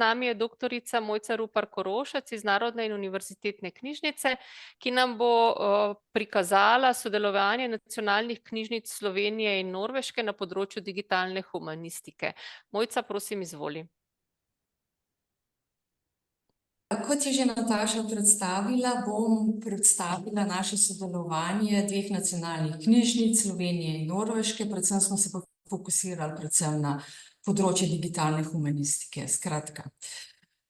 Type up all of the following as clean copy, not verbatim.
nami je doktorica Mojca Rupar Korošec iz Narodne in univerzitetne knjižnice, ki nam bo prikazala sodelovanje nacionalnih knjižnic Slovenije in Norveške na področju digitalne humanistike. Mojca, prosim, izvoli. Kot je že Nataša predstavila, bom predstavila naše sodelovanje dveh nacionalnih knjižnic Slovenije in Norveške. Predvsem smo se fokusirali predvsem na področje digitalne humanistike. Skratka,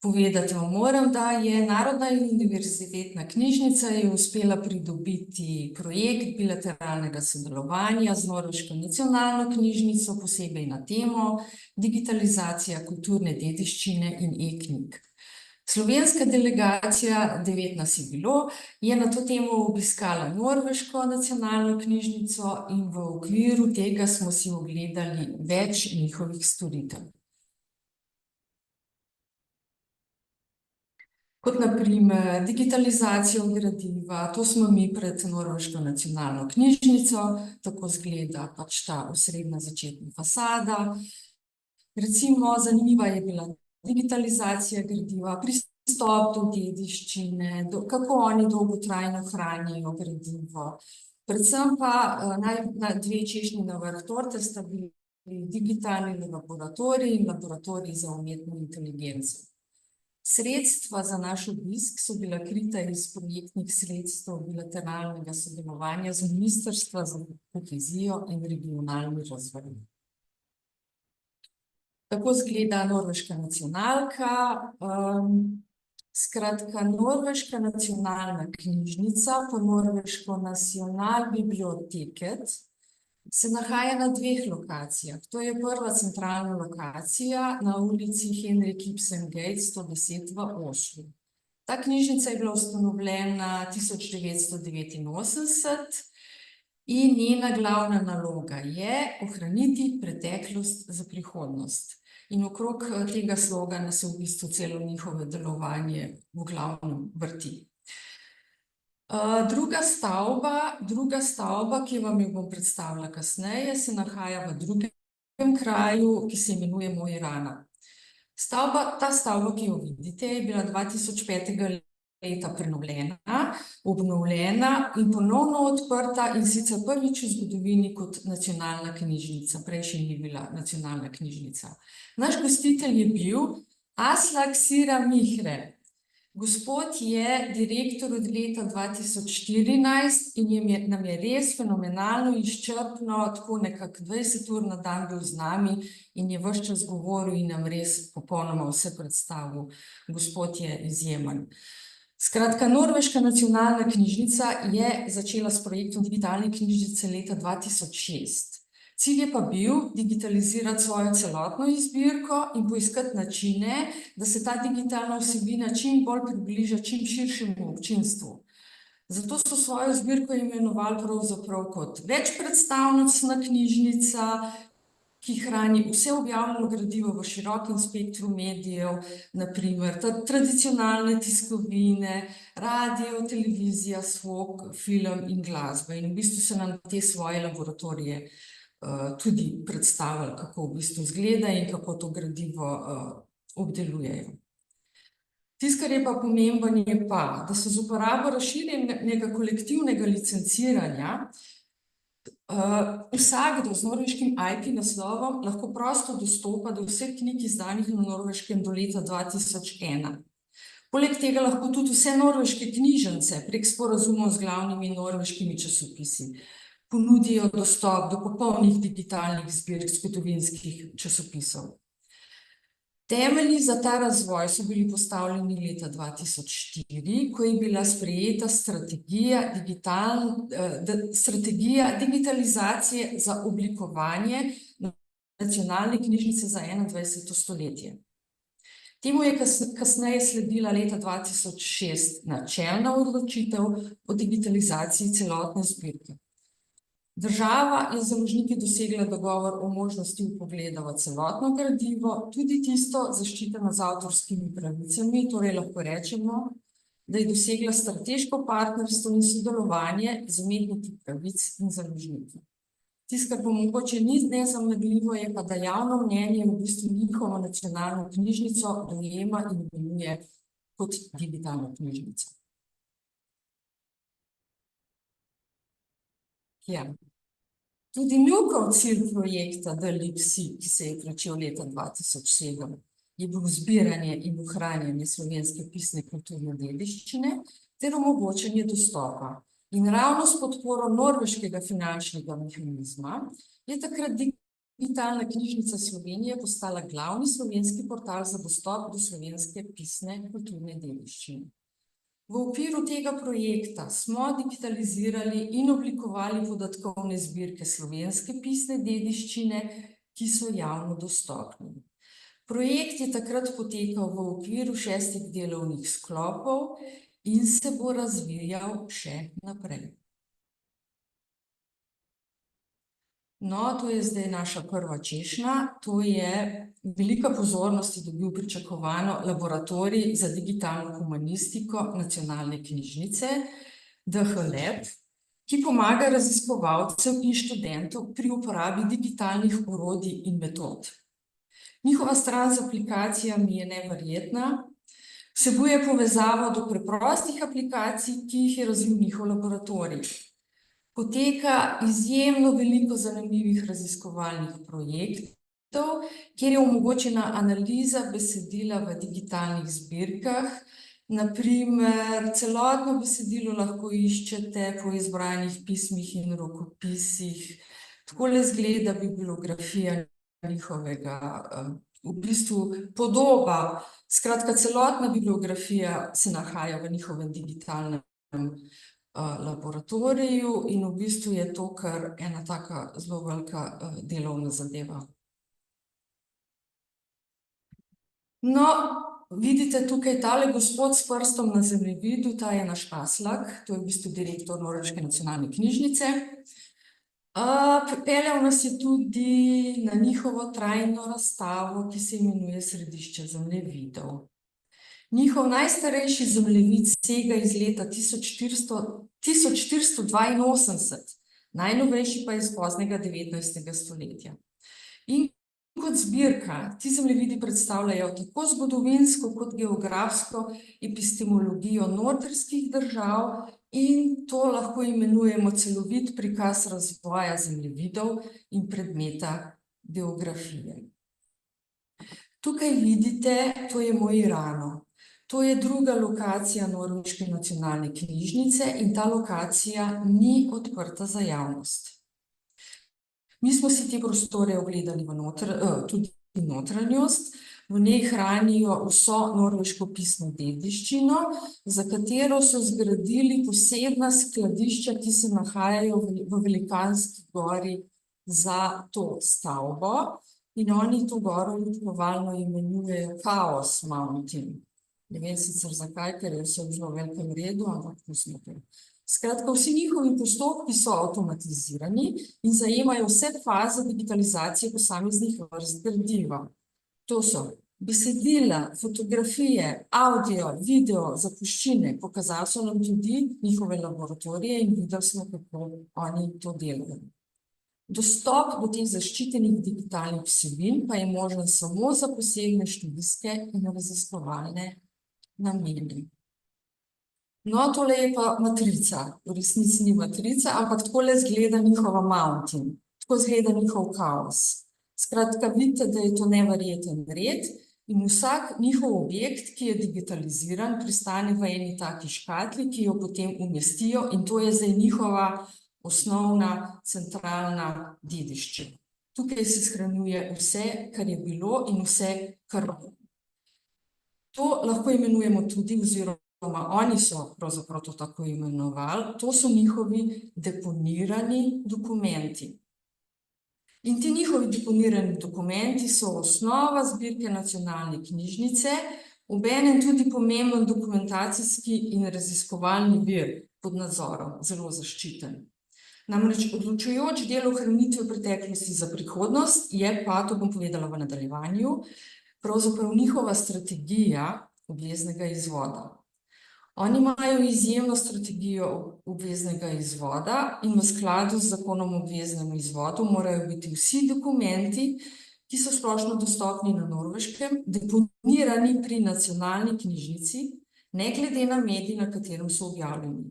povedati vam moram, da je Narodna in univerzitetna knjižnica je uspela pridobiti projekt bilateralnega sodelovanja z Norveško nacionalno knjižnico, posebej na temo digitalizacija kulturne dediščine in e-knjig. Slovenska delegacija, 9 nas je bilo, je na to temo obiskala Norveško nacionalno knjižnico in v okviru tega smo si ogledali več njihovih storitev. Kot na primer digitalizacijo gradiva, to smo mi pred Norveško nacionalno knjižnico, tako izgleda pač ta osrednja začetna fasada. Recimo, zanimiva je bila digitalizacija gradiva, pristop do dediščine, kako oni dolgotrajno hranijo gradivo. Predvsem pa dve češnji na vrh torte sta bili digitalni laboratorij in laboratorij za umetno inteligenco. Sredstva za naš obisk so bila krita iz projektnih sredstev bilateralnega sodelovanja z Ministrstva za kohezijo in regionalni razvoj. Tako izgleda norveška nacionalka. Skratka, Norveška nacionalna knjižnica, po norveško Nationalbiblioteket, se nahaja na 2 lokacijah. To je prva centralna lokacija na ulici Henrik Ibsen Gate 110 v Oslu. Ta knjižnica je bila ustanovljena 1989 in njena glavna naloga je ohraniti preteklost za prihodnost. In okrog tega slogana se v bistvu celo njihovo delovanje v glavnem vrti. Druga stavba, ki vam jo bom predstavila kasneje, se nahaja v drugem kraju, ki se imenuje Mo i Rana. Ta stavba, ki jo vidite, je bila 2005. leta obnovljena in ponovno odprta, in sicer prvič v zgodovini kot nacionalna knjižnica. Prej še ni bila nacionalna knjižnica. Naš gostitelj je bil Aslak Sira Mihre. Gospod je direktor od leta 2014 in nam je res fenomenalno izčrpno, tako nekako 20 ur na dan bil z nami in je ves čas govoril in nam res popolnoma vse predstavil. Gospod je izjemen. Skratka, Norveška nacionalna knjižnica je začela s projektom digitalne knjižnice leta 2006. Cilj je pa bil digitalizirati svojo celotno zbirko in poiskati načine, da se ta digitalna vsebina čim bolj približa čim širšemu občinstvu. Zato so svojo zbirko imenovali pravzaprav kot večpredstavnostna knjižnica, ki hrani vse objavljeno gradivo v širokem spektru medijev, na primer tradicionalne tiskovine, radio, televizija, zvok, film in glasba. In v bistvu so nam te svoje laboratorije tudi predstavili, kako v bistvu izgleda in kako to gradivo obdelujejo. Tisto, kar je pa pomembno, je pa, da so z uporabo razširjenega kolektivnega licenciranja vsakdo z norveškim IP naslovom lahko prosto dostopa do vseh knjig izdanih na Norveškem do leta 2001. Poleg tega lahko tudi vse norveške knjižnice prek sporazumov z glavnimi norveškimi časopisi ponudijo dostop do popolnih digitalnih zbirk zgodovinskih časopisov. Temelji za ta razvoj so bili postavljeni leta 2004, ko je bila sprejeta strategija digitalizacije za oblikovanje nacionalne knjižnice za 21. stoletje. Temu je kasneje sledila leta 2006 načelna odločitev o digitalizaciji celotne zbirke. Država je z založniki dosegla dogovor o možnosti vpogleda v celotno gradivo, tudi tisto zaščiteno z avtorskimi pravicami, torej lahko rečemo, da je dosegla strateško partnerstvo in sodelovanje z imetniki pravic in založniki. Tisto, kar pa mogoče ni nezamedljivo, je pa, da javno mnenje v bistvu njihovo nacionalno knjižnico dojema in imenuje kot digitalno knjižnico. Ja. Tudi njihov cilj projekta DLIPSI, ki se je pričel leta 2007, je bil zbiranje in ohranjanje slovenske pisne kulturne dediščine ter omogočanje dostopa. In ravno s podporo norveškega finančnega mehanizma je takrat digitalna knjižnica Slovenije postala glavni slovenski portal za dostop do slovenske pisne kulturne dediščine. V okviru tega projekta smo digitalizirali in oblikovali podatkovne zbirke slovenske pisne dediščine, ki so javno dostopni. Projekt je takrat potekal v okviru 6 delovnih sklopov in se bo razvijal še naprej. No, to je zdaj naša prva češnja, to je velika pozornost je dobil pričakovano laboratorij za digitalno humanistiko nacionalne knjižnice DHLab, ki pomaga raziskovalcem in študentov pri uporabi digitalnih orodij in metod. Njihova stran z aplikacijami je neverjetna, vsebuje povezavo do preprostih aplikacij, ki jih je razvil njihov laboratorij. Poteka izjemno veliko zanimivih raziskovalnih projektov, kjer je omogočena analiza besedila v digitalnih zbirkah. Na primer, celotno besedilo lahko iščete po izbranih pismih in rokopisih. Takole izgleda bibliografija njihovega, v bistvu podoba. Skratka, celotna bibliografija se nahaja v njihovem digitalnem laboratoriju in v bistvu je to kar ena taka zelo velika delovna zadeva. No, vidite tukaj tale gospod s prstom na zemljevidu, ta je naš Aslak, to je v bistvu direktor Norveške nacionalne knjižnice. Pripeljal nas je tudi na njihovo trajno razstavo, ki se imenuje Središče zemljevidov. Njihov najstarejši zemljevid sega iz leta 1482, najnovejši pa iz poznega 19. stoletja. In kot zbirka ti zemljevidi predstavljajo tako zgodovinsko kot geografsko epistemologijo nordijskih držav in to lahko imenujemo celovit prikaz razvoja zemljevidov in predmeta geografije. Tukaj vidite, to je Mo i Rano. To je druga lokacija Norveške nacionalne knjižnice in ta lokacija ni odprta za javnost. Mi smo si te prostore ogledali tudi notranjost. V njej hranijo vso norveško pisno dediščino, za katero so zgradili posebna skladišča, ki se nahajajo v Velikanski gori za to stavbo. In oni to goro ljubkovalno imenujejo Chaos Mountain. Ne vem sicer zakaj, ker je vse v zelo velikem redu, ampak pustite. Skratka, vsi njihovi postopki so avtomatizirani in zajemajo vse faze digitalizacije posameznih vrst gradiva. To so besedila, fotografije, audio, video, zapuščine. Pokazali so nam tudi njihove laboratorije in videli smo, kako oni to delajo. Dostop do teh zaščitenih digitalnih vsebin pa je možen samo za posebne študijske in raziskovalne namene. No, tole je pa matrica. V resnici ni matrica, ampak takole izgleda njihova mountain. Tako izgleda njihov kaos. Skratka, vidite, da je to neverjeten red in vsak njihov objekt, ki je digitaliziran, pristane v eni taki škatli, ki jo potem umestijo in to je zdaj njihova osnovna centralna dediščina. Tukaj se shranjuje vse, kar je bilo in vse, kar bo. To lahko imenujemo tudi, oziroma oni so pravzaprav to tako imenovali, to so njihovi deponirani dokumenti. In ti njihovi deponirani dokumenti so osnova zbirke nacionalne knjižnice, obenem tudi pomemben dokumentacijski in raziskovalni vir pod nadzorom, zelo zaščiten. Namreč odločujoč del ohranitve preteklosti za prihodnost je pa, to bom povedala v nadaljevanju, pravzaprav njihova strategija obveznega izvoda. Oni imajo izjemno strategijo obveznega izvoda in v skladu z zakonom o obveznem izvodu morajo biti vsi dokumenti, ki so splošno dostopni na Norveškem, deponirani pri nacionalni knjižnici, ne glede na medij, na katerem so objavljeni.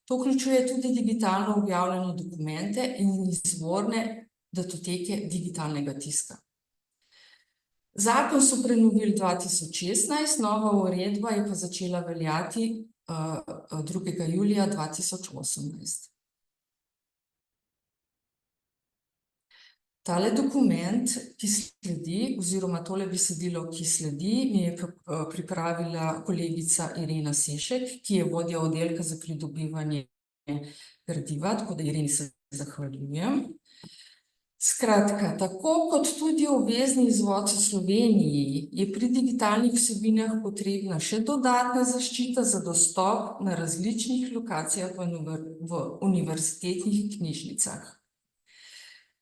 To vključuje tudi digitalno objavljene dokumente in izvorne datoteke digitalnega tiska. Zakon so prenovili 2016, nova uredba je pa začela veljati 2. julija 2018. Tale dokument, ki sledi, oziroma tole besedilo, ki sledi, mi je pripravila kolegica Irena Sešek, ki je vodja oddelka za pridobivanje gradiva, tako da Ireni se zahvaljujem. Skratka, tako kot tudi obvezni izvod v Sloveniji, je pri digitalnih vsebinah potrebna še dodatna zaščita za dostop na različnih lokacijah v univerzitetnih knjižnicah.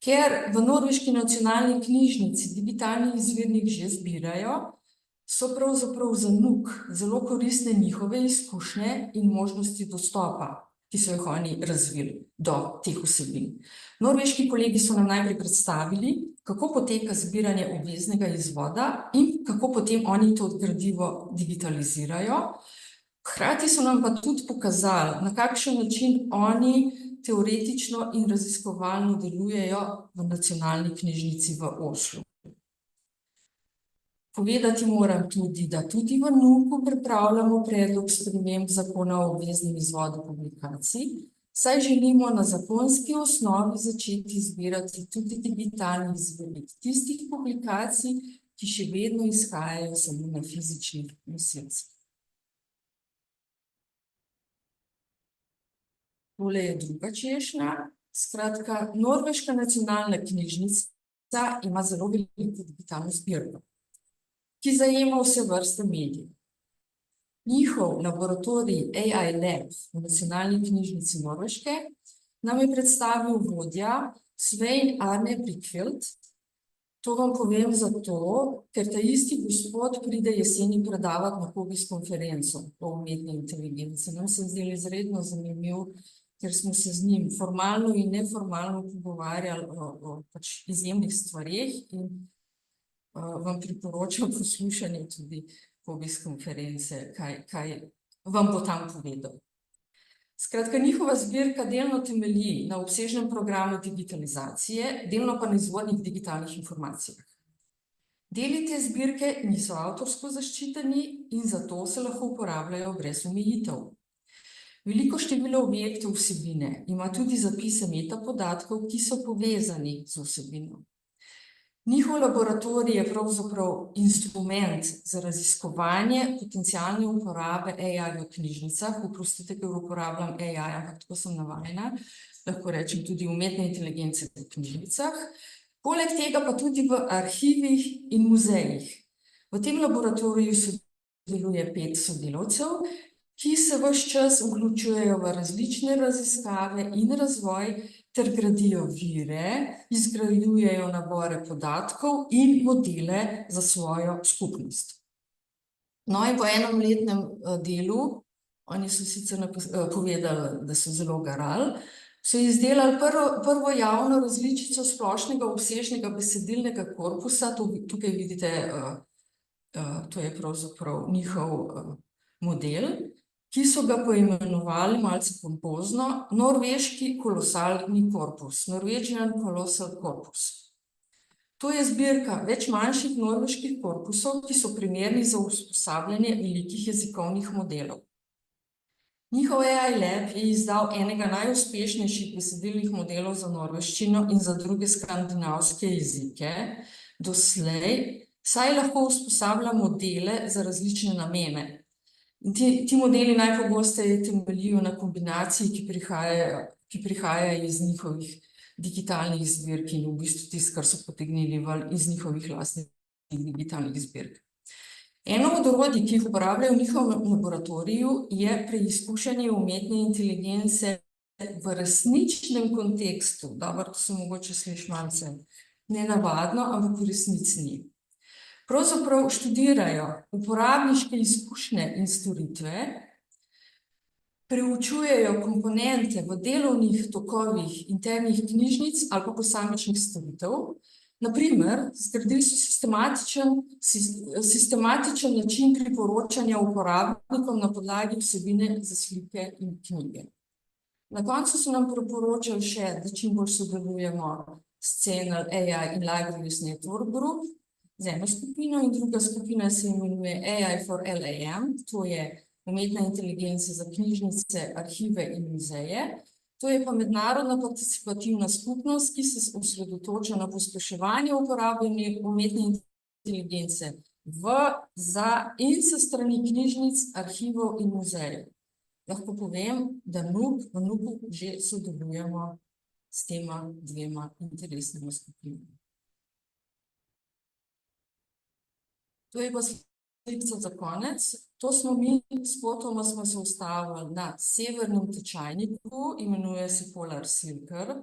Ker v Norveški nacionalni knjižnici digitalni izvirnik že zbirajo, so pravzaprav za NUK zelo koristne njihove izkušnje in možnosti dostopa, ki so jih oni razvili do teh vsebin. Norveški kolegi so nam najprej predstavili, kako poteka zbiranje obveznega izvoda in kako potem oni to gradivo digitalizirajo. Hkrati so nam pa tudi pokazali, na kakšen način oni teoretično in raziskovalno delujejo v nacionalni knjižnici v Oslu. Povedati moram tudi, da tudi v NUK-u pripravljamo predlog sprememb zakona o obveznem izvodu publikacij, saj želimo na zakonski osnovi začeti zbirati tudi digitalni izvirnik tistih publikacij, ki še vedno izhajajo samo na fizičnih nosilcih. Tole je druga češnja. Skratka, Norveška nacionalna knjižnica ima zelo veliko digitalno zbirko, ki zajema vse vrste medijev. Njihov laboratorij AI Lab v nacionalni knjižnici Norveške nam je predstavil vodja Svein Arne Brickfeldt. To vam povem zato, ker ta isti gospod pride jeseni predavati na Hobbies konferenco o umetni inteligenci. Nam se zdelo izredno zanimiv, ker smo se z njim formalno in neformalno pogovarjali o izjemnih stvareh in vam priporočam poslušanje tudi Hobbies konference, kaj vam bo tam povedal. Skratka, njihova zbirka delno temelji na obsežnem programu digitalizacije, delno pa na izvornih digitalnih informacijah. Deli te zbirke niso avtorsko zaščiteni in zato se lahko uporabljajo brez omejitev. Veliko število objektov vsebine ima tudi zapise metapodatkov, ki so povezani z vsebino. Njihov laboratorij je pravzaprav instrument za raziskovanje potencialne uporabe AI v knjižnicah. Oprostite, ker uporabljam AI, ampak tako sem navajena, lahko rečem tudi umetne inteligence v knjižnicah. Poleg tega pa tudi v arhivih in muzejih. V tem laboratoriju sodeluje 5 sodelavcev, ki se ves čas vključujejo v različne raziskave in razvoj ter gradijo vire, izgrajujejo nabore podatkov in modele za svojo skupnost. No in po enomletnem delu, oni so sicer povedali, da so zelo garali, so izdelali prvo javno različico splošnega obsežnega besedilnega korpusa, tukaj vidite, to je pravzaprav njihov model, ki so ga poimenovali malce pompozno Norveški kolosalni korpus, Norwegian Colossal Corpus. To je zbirka več manjših norveških korpusov, ki so primerni za usposabljanje velikih jezikovnih modelov. Njihov AI Lab je izdal enega najuspešnejših besedilnih modelov za norveščino in za druge skandinavske jezike doslej, saj lahko usposablja modele za različne namene. In ti modeli najpogosteje temeljijo na kombinaciji, ki prihajajo iz njihovih digitalnih zbirk in v bistvu tisto, kar so potegnili ven iz njihovih lastnih digitalnih zbirk. Eno od orodij, ki jih uporabljajo v njihovem laboratoriju, je preizkušanje umetne inteligence v resničnem kontekstu. Dobro, to se mogoče sliši malce nenavadno, ampak v resnici ni. Pravzaprav študirajo uporabniške izkušnje in storitve, preučujejo komponente v delovnih tokovih internih knjižnic ali pa posamičnih storitev. Naprimer, zgradili so sistematičen način priporočanja uporabnikom na podlagi vsebine za slike in knjige. Na koncu so nam priporočali še, da čim bolj sodelujemo s CNL AI in Libraries Network Group, z eno skupino, in druga skupina se imenuje AI for LAM, to je umetna inteligenca za knjižnice, arhive in muzeje. To je pa mednarodna participativna skupnost, ki se osredotoča na pospeševanje uporabe umetne inteligence za in s strani knjižnic, arhivov in muzejev. Lahko povem, da v NUK-u že sodelujemo s tema dvema interesnima skupinama. To je pa slikca za konec. To smo mi, spotoma smo se ustavili na severnem tečajniku, imenuje se Polar Circle.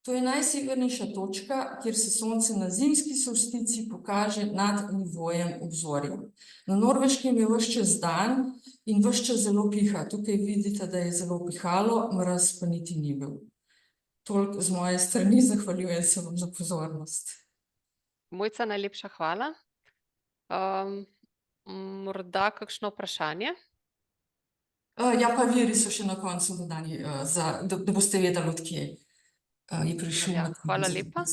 To je najsevernejša točka, kjer se sonce na zimski solsticiji pokaže nad nivojem obzorja. Na Norveškem je ves čas dan in ves čas zelo piha. Tukaj vidite, da je zelo pihalo, mraz pa niti ni bil. Toliko z moje strani, zahvaljujem se vam za pozornost. Mojca, najlepša hvala. Morda kakšno vprašanje? Ja, pa viri so še na koncu dodani, da boste vedeli, od kje je prišel. Ja, hvala lepa.